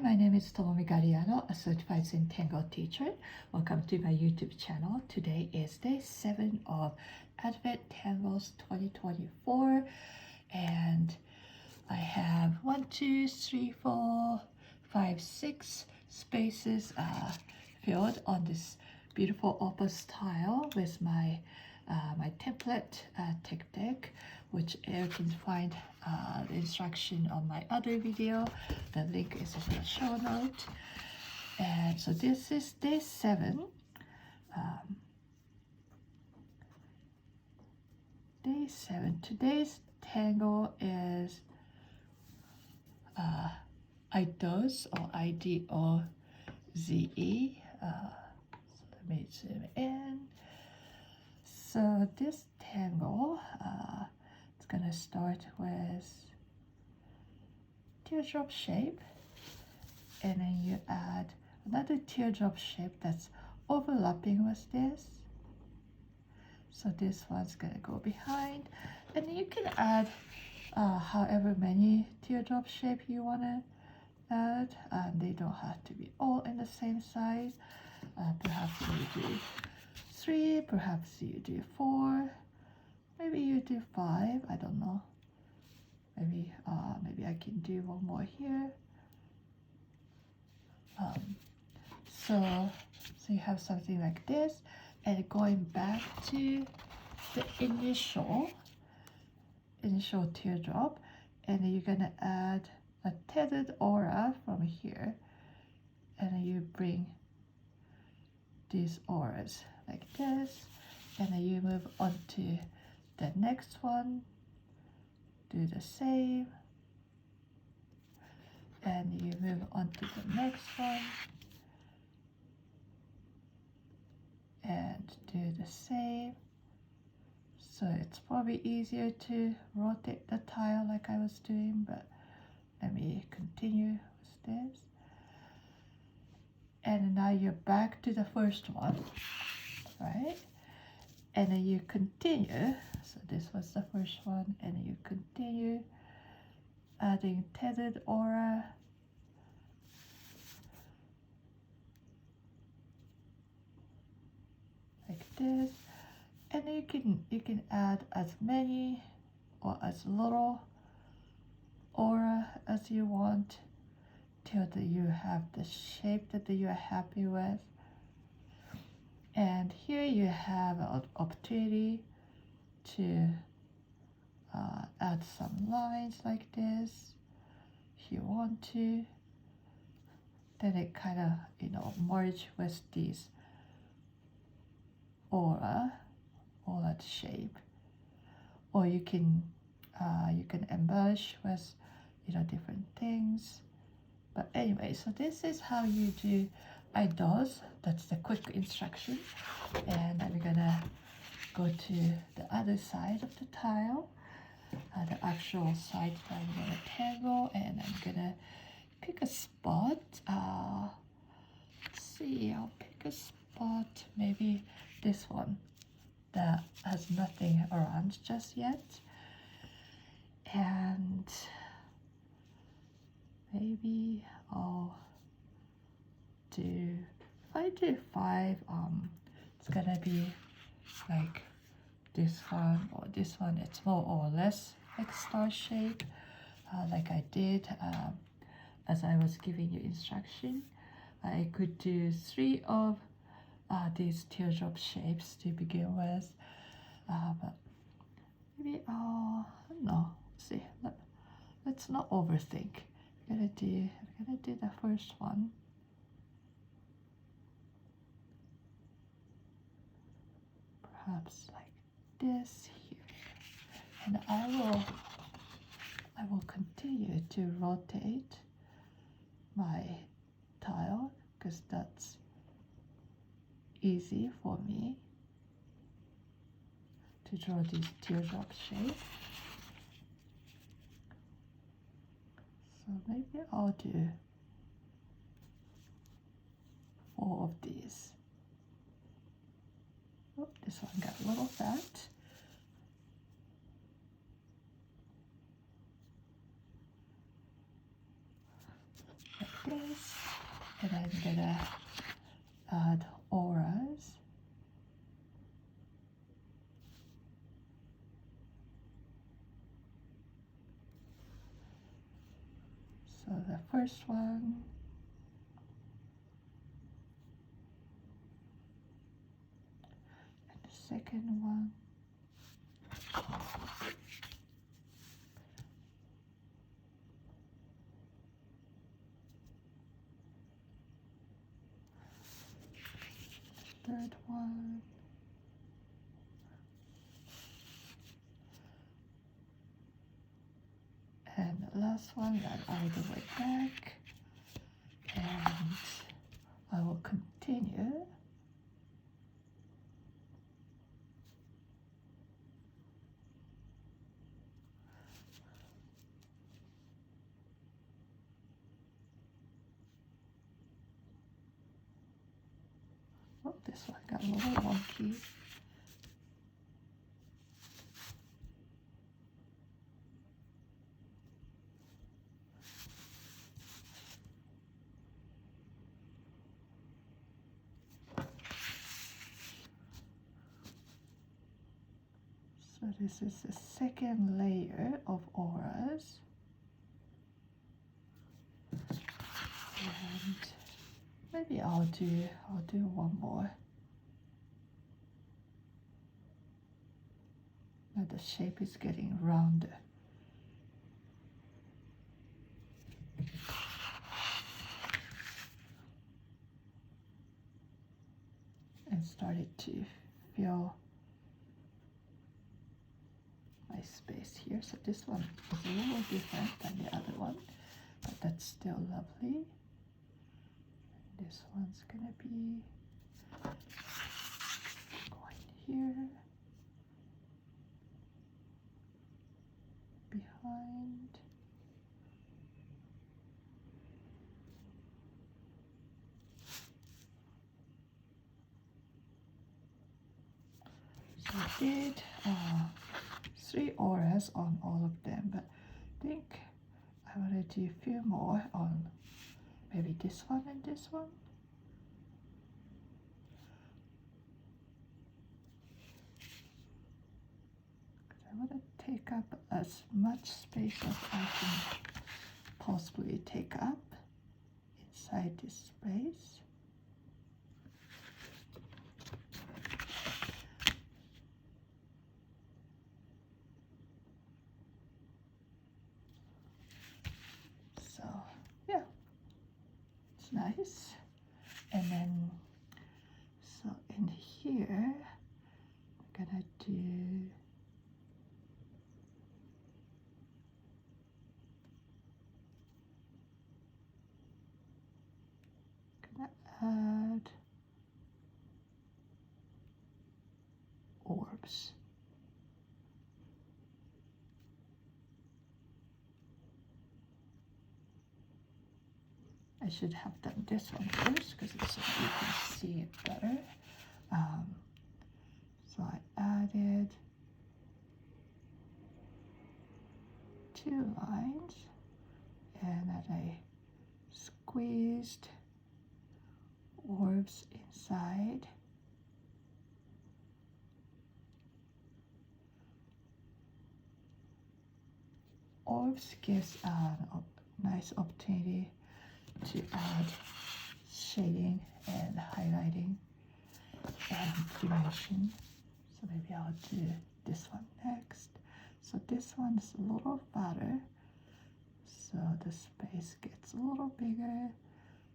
my name is Tomomi Gariano, a certified Zentangle teacher. Welcome to my YouTube channel. Today is day 7 of Advent Tangles 2024, and I have 1, 2, 3, 4, 5, 6 spaces filled on this beautiful Opus tile with my my template TikTik, which you can find the instruction on my other video. The link is in the show note. And so this is day 7. Day 7. Today's tangle is Idos or Idoze. So let me zoom in. So this tangle, it's gonna start with teardrop shape, and then you add another teardrop shape that's overlapping with this. So this one's gonna go behind, and you can add however many teardrop shape you wanna add. They don't have to be all in the same size. Perhaps you do 3, perhaps you do 4, maybe you do 5, I don't know. Maybe I can do one more here. So you have something like this, and going back to the initial teardrop, and you're gonna add a tethered aura from here, and you bring these auras like this, and then you move on to the next one, do the same, and you move on to the next one and do the same. So it's probably easier to rotate the tile like I was doing, but let me continue with this. And now you're back to the first one, right? And then you continue. So this was the first one, and then you continue adding tethered aura, like this, and then you can add as many or as little aura as you want till you have the shape that you are happy with. And here you have an opportunity to add some lines like this if you want to. Then it kind of, merge with these aura shape. Or you can embellish with different things. But anyway, so this is how you do Idos. That's the quick instruction. And I'm gonna go to the other side of the tile, the actual side that I'm gonna tangle, and I'm gonna pick a spot. Let's see, I'll pick a spot, maybe this one that has nothing around just yet. And maybe I'll do, if I do 5, it's gonna be like this one or this one. It's more or less like star shape, like I did as I was giving you instruction. I could do 3 of these teardrop shapes to begin with, but maybe no. See, let's not overthink. I'm gonna do the first one. Perhaps like this here, and I will continue to rotate my tile because that's easy for me to draw this teardrop shape. So maybe I'll do 4 of these. Oh, this one got a little fat. Like this, and I'm gonna add auras. So the first one, and the second one, third one, and the last one that all the way back, and I will continue. Oh, this one got a little wonky. So this is the second layer of auras. And maybe I'll do one more. Now the shape is getting rounder. And started to fill my space here. So this one is a little different than the other one, but that's still lovely. This one's gonna be going here, behind. So I did 3 auras on all of them, but I think I want to do a few more on maybe this one and this one. I want to take up as much space as I can possibly take up inside this space. So yeah, it's nice. And then so in here I'm gonna do add orbs. I should have done this one first because it's so you can see it better. So I added 2 lines, and then I squeezed orbs inside. Orbs gives a nice opportunity to add shading and highlighting and dimension. So maybe I'll do this one next. So this one's a little fatter, so the space gets a little bigger,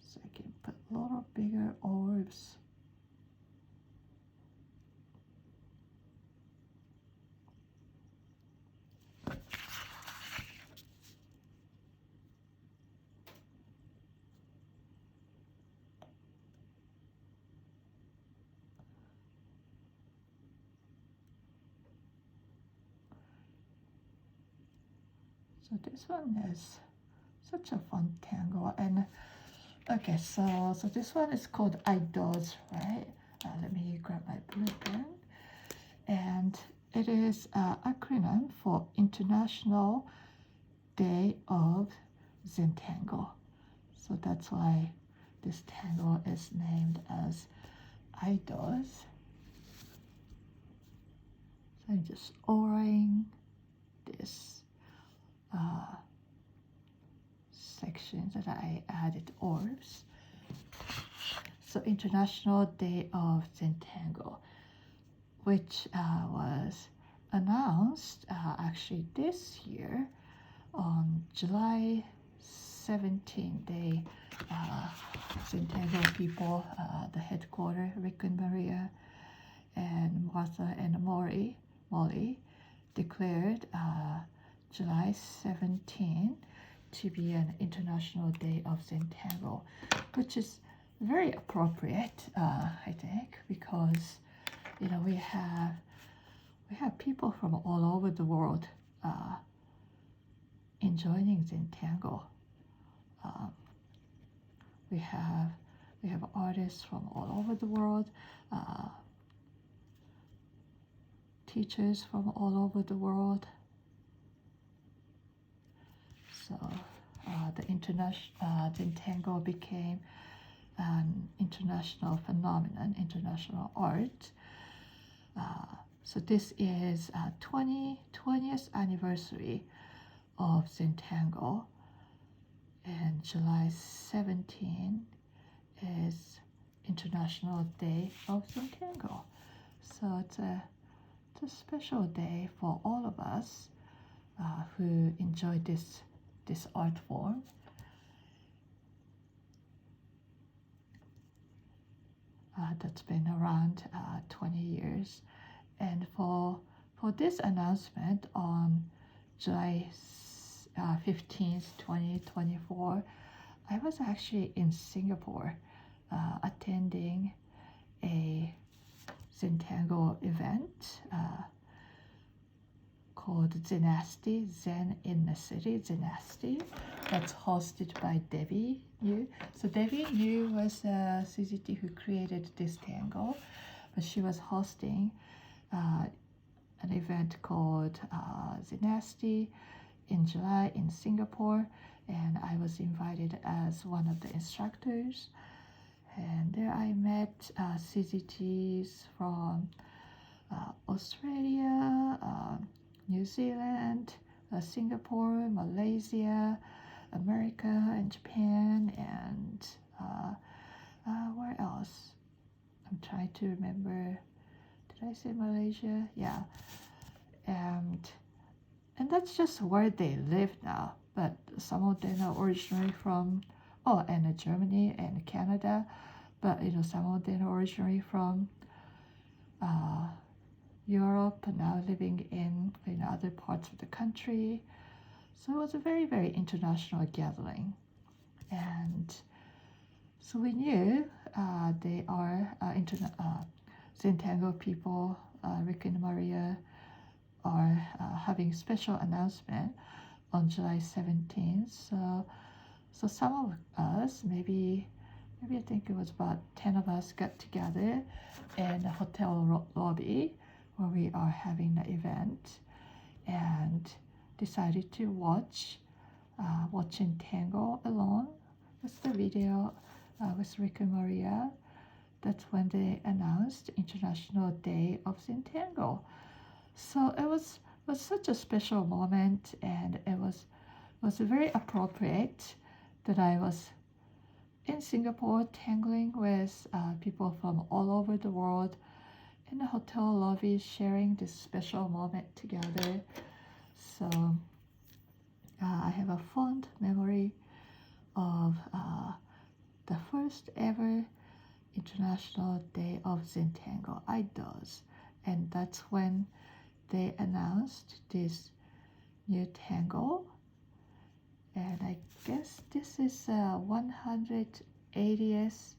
so I can put a little bigger orbs. So this one is such a fun tangle. And okay, so this one is called Idos, right? Let me grab my blue pen. And it is an acronym for International Day of Zentangle. So So that's why this tangle is named as Idos. So I'm just oring this section that I added orbs. So International Day of Zentangle, which was announced actually this year on July 17th. They Zentangle people, the headquarters, Rick and Maria and Martha and Molly declared July 17th to be an International Day of Zentangle, which is very appropriate, I think, because we have people from all over the world enjoying Zentangle. We have artists from all over the world, teachers from all over the world. So the Zentangle became an international phenomenon, international art. So this is 20th anniversary of Zentangle, and July 17 is International Day of Zentangle. So it's a special day for all of us who enjoy this art form. That's been around 20 years. And for this announcement on July 15th, 2024, I was actually in Singapore attending a Zentangle event called Zenasty, Zen in the City, Zenasty. That's hosted by Debbie New. So Debbie New was a CZT who created this tangle, but she was hosting an event called Zenasty in July in Singapore, and I was invited as one of the instructors. And there I met CZTs from Australia, New Zealand, Singapore, Malaysia, America, and Japan, and where else? I'm trying to remember. Did I say Malaysia? Yeah. And that's just where they live now. But some of them are originally from, and Germany and Canada. But some of them are originally from Europe, now living in other parts of the country. So it was a very, very international gathering. And so we knew they are Zentangle people, Rick and Maria, are having special announcement on July 17th. So some of us, maybe I think it was about 10 of us, got together in a hotel lobby where we are having the event, and decided to watch Zentangle alone with the video with Rick and Maria. That's when they announced International Day of Zentangle. So it was such a special moment, and it was very appropriate that I was in Singapore tangling with people from all over the world in the hotel lobby, sharing this special moment together. So I have a fond memory of the first ever International Day of Zentangle, Idoz, and that's when they announced this new tangle. And I guess this is 180th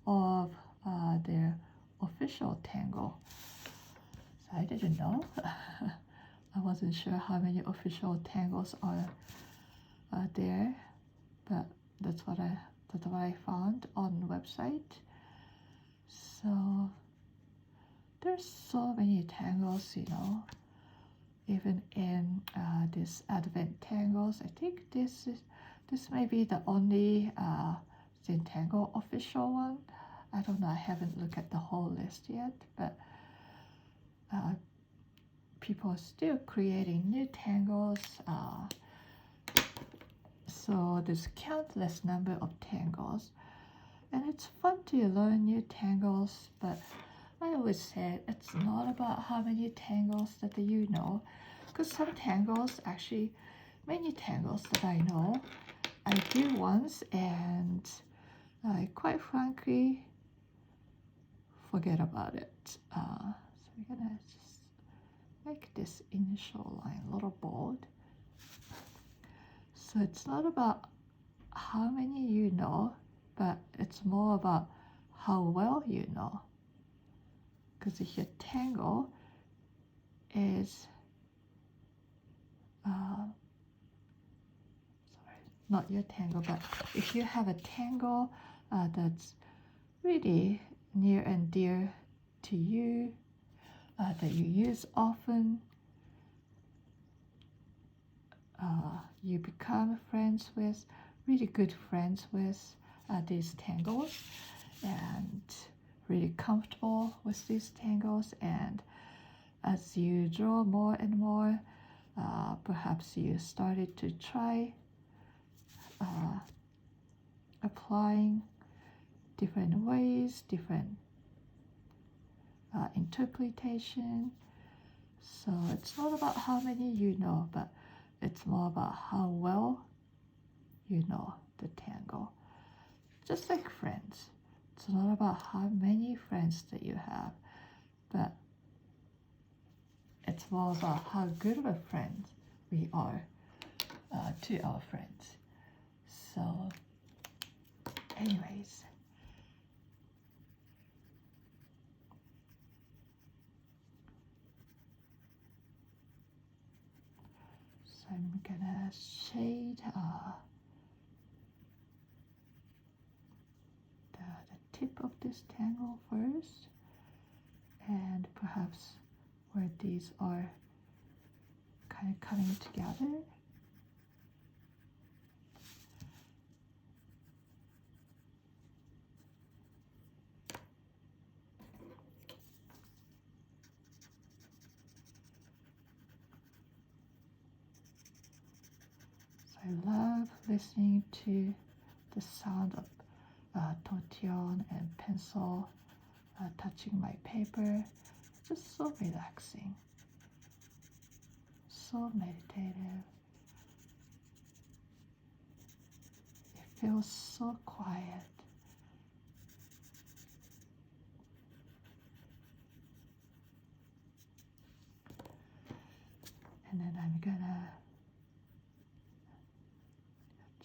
of their official tangle. So I didn't know. I wasn't sure how many official tangles are there, but that's what I found on the website. So there's so many tangles, even in this Advent tangles. I think this This may be the only Zentangle official one. I don't know, I haven't looked at the whole list yet, but people are still creating new tangles. So there's countless number of tangles, and it's fun to learn new tangles, but I always said it's not about how many tangles that you know, because some tangles, actually many tangles that I know, I do once and I quite frankly forget about it. So we're gonna just make this initial line a little bold. So it's not about how many you know, but it's more about how well you know. Because if your tangle is, sorry, not your tangle, but if you have a tangle that's really near and dear to you, that you use often, you become friends with, really good friends with these tangles, and really comfortable with these tangles, and as you draw more and more, perhaps you started to try applying different ways, different interpretation. So it's not about how many you know, but it's more about how well you know the tangle. Just like friends. It's not about how many friends that you have, but it's more about how good of a friend we are to our friends. So anyways, so I'm gonna shade the tip of this tangle first, and perhaps where these are kind of coming together. So I love listening to the sound of tortillon and pencil touching my paper. It's just so relaxing, so meditative. It feels so quiet. And then I'm gonna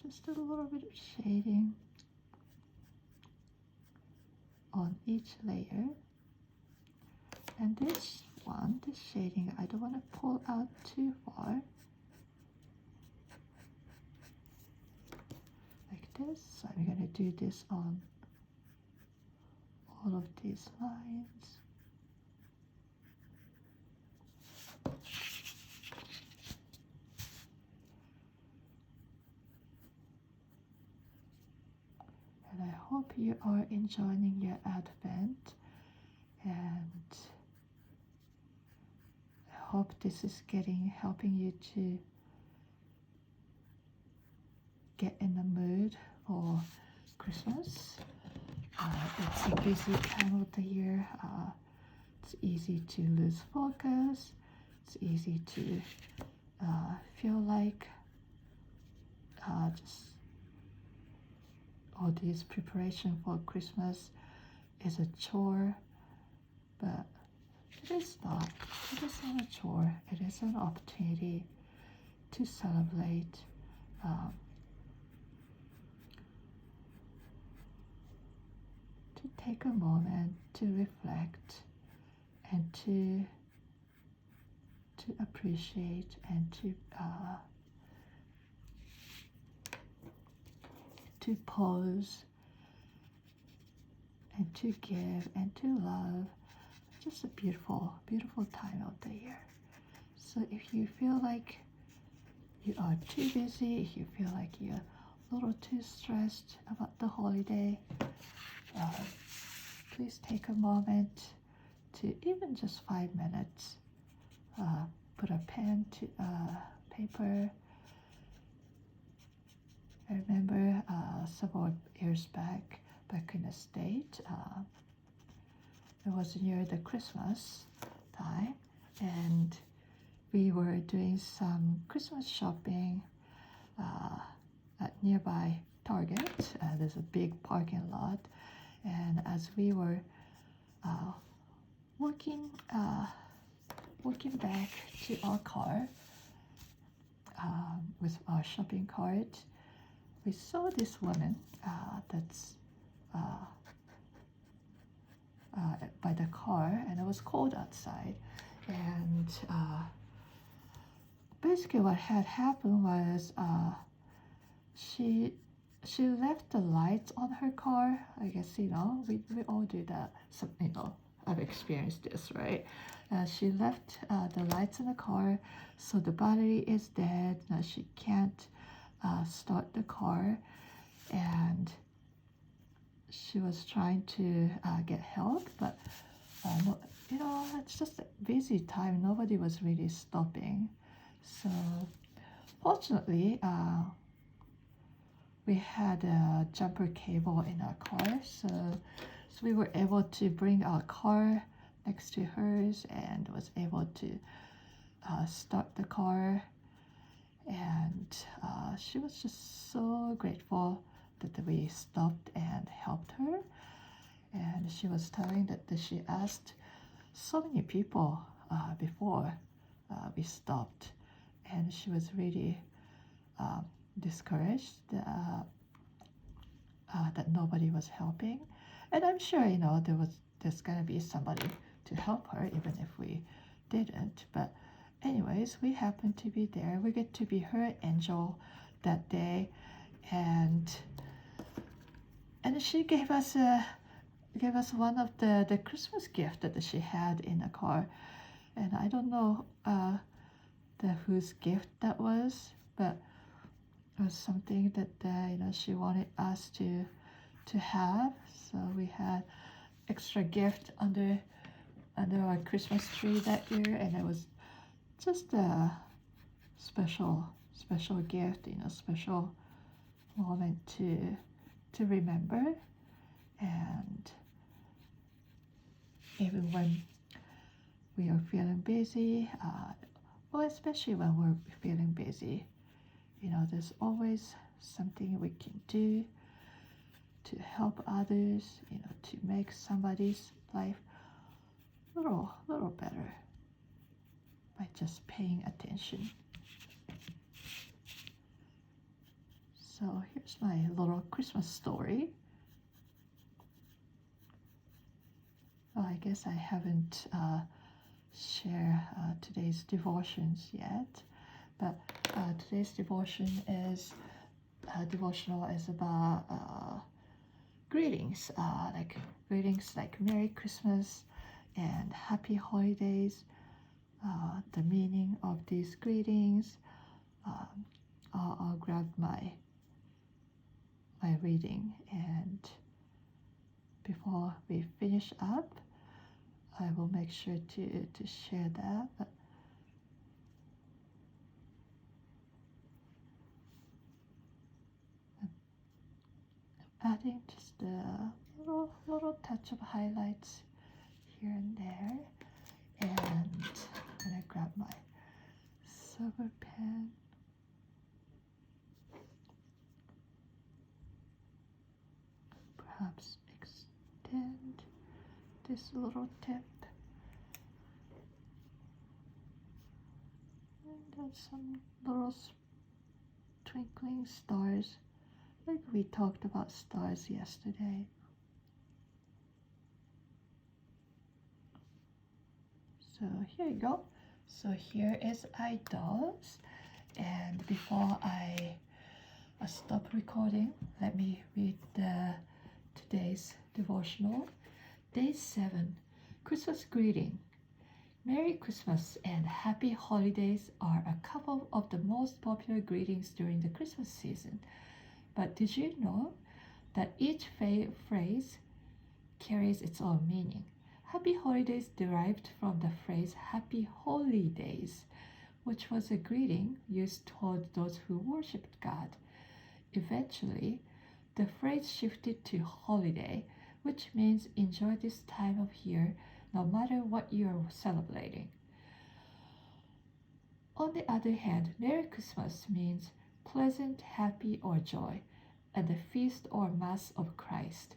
just a little bit of shading on each layer. And this one, this shading, I don't want to pull out too far. Like this. So I'm going to do this on all of these lines. And I hope you are enjoying your Advent, and I hope this is helping you to get in the mood for Christmas. It's a busy time of the year. It's easy to lose focus. It's easy to feel like just all this preparation for Christmas is a chore, but it is not. It is not a chore. It is an opportunity to celebrate. To take a moment to reflect and to appreciate and to pause and to give and to love. Just a beautiful, beautiful time of the year. So if you feel like you are too busy, if you feel like you're a little too stressed about the holiday, please take a moment to even just 5 minutes, put a pen to paper. I remember several years back in the state, it was near the Christmas time, and we were doing some Christmas shopping at nearby Target. There's a big parking lot, and as we were walking back to our car with our shopping cart, we saw this woman that's by the car, and it was cold outside, and basically what had happened was she left the lights on her car. I guess we all do that. So I've experienced this, right? She left the lights in the car, so the battery is dead. Now she can't start the car, and she was trying to get help, but it's just a busy time. Nobody was really stopping. So fortunately, we had a jumper cable in our car, so we were able to bring our car next to hers and was able to start the car. And she was just so grateful that we stopped and helped her. And she was telling that she asked so many people before we stopped, and she was really discouraged that nobody was helping. And I'm sure there's gonna be somebody to help her even if we didn't. But anyways, we happened to be there. We get to be her angel that day, and she gave us one of the Christmas gift that she had in the car. And I don't know whose gift that was, but it was something that she wanted us to have. So we had extra gift under our Christmas tree that year, and it was just a special gift, special moment to remember. And even when we are feeling busy, especially when we're feeling busy, there's always something we can do to help others, to make somebody's life a little better by just paying attention. So here's my little Christmas story. I guess I haven't shared today's devotions yet, but today's devotional is about greetings, like Merry Christmas and Happy Holidays. The meaning of these greetings. I'll grab my reading, and before we finish up, I will make sure to share that. But adding just a little touch of highlights here and there. And I'm gonna grab my silver pen. Perhaps extend this little tip. And then some little twinkling stars, like we talked about stars yesterday. So here you go. So here is Idos. And before I stop recording, let me read today's devotional. Day 7, Christmas greeting. Merry Christmas and Happy Holidays are a couple of the most popular greetings during the Christmas season. But did you know that each phrase carries its own meaning? Happy holidays derived from the phrase happy holy days, which was a greeting used toward those who worshipped God. Eventually, the phrase shifted to holiday, which means enjoy this time of year no matter what you are celebrating. On the other hand, Merry Christmas means pleasant, happy, or joy, and the feast or Mass of Christ.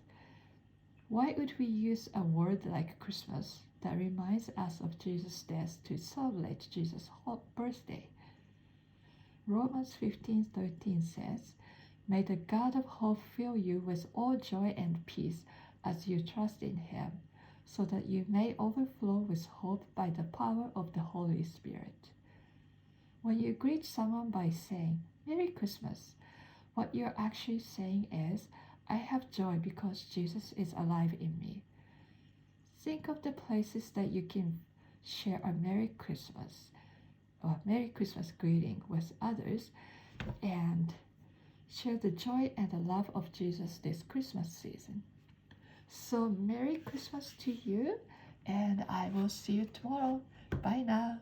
Why would we use a word like Christmas that reminds us of Jesus' death to celebrate Jesus' birthday? Romans 15:13 says, "May the God of hope fill you with all joy and peace as you trust in him, so that you may overflow with hope by the power of the Holy Spirit." When you greet someone by saying, "Merry Christmas," what you're actually saying is, "I have joy because Jesus is alive in me." Think of the places that you can share a Merry Christmas or Merry Christmas greeting with others and share the joy and the love of Jesus this Christmas season. So Merry Christmas to you, and I will see you tomorrow. Bye now.